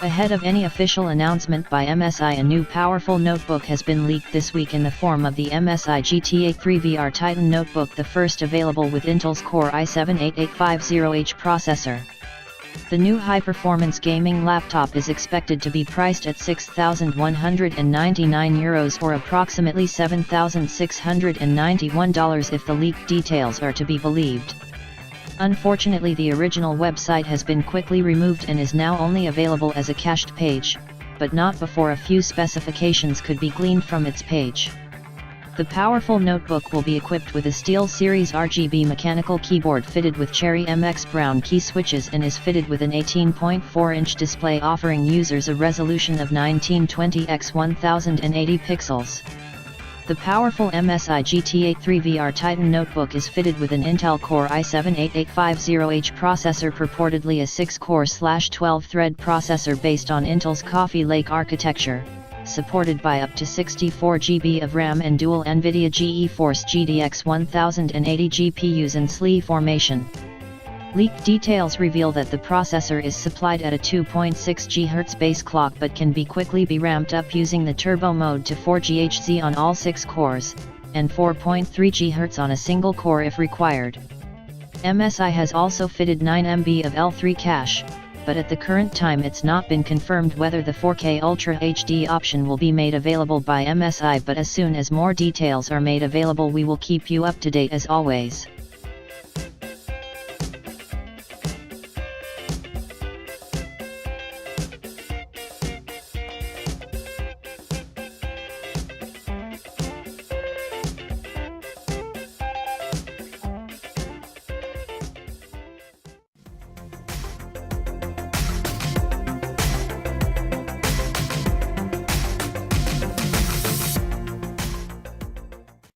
Ahead of any official announcement by MSI, a new powerful notebook has been leaked this week in the form of the MSI GT-A3 Titan notebook, the first available with Intel's Core i7-8850H processor. The new high-performance gaming laptop is expected to be priced at €6,199 or approximately $7,691 if the leaked details are to be believed. Unfortunately, the original website has been quickly removed and is now only available as a cached page, but not before a few specifications could be gleaned from its page. The powerful notebook will be equipped with a SteelSeries RGB mechanical keyboard fitted with Cherry MX Brown key switches and is fitted with an 18.4-inch display offering users a resolution of 1920 x 1080 pixels. The powerful MSI GT-A3 Titan notebook is fitted with an Intel Core i7-8850H processor, purportedly a 6-core/12-thread processor based on Intel's Coffee Lake architecture, supported by up to 64 GB of RAM and dual NVIDIA GeForce GTX 1080 GPUs in SLE formation. Leaked details reveal that the processor is supplied at a 2.6 GHz base clock but can quickly be ramped up using the turbo mode to 4 GHz on all 6 cores, and 4.3 GHz on a single core if required. MSI has also fitted 9 MB of L3 cache, but at the current time it's not been confirmed whether the 4K Ultra HD option will be made available by MSI, but as soon as more details are made available we will keep you up to date as always.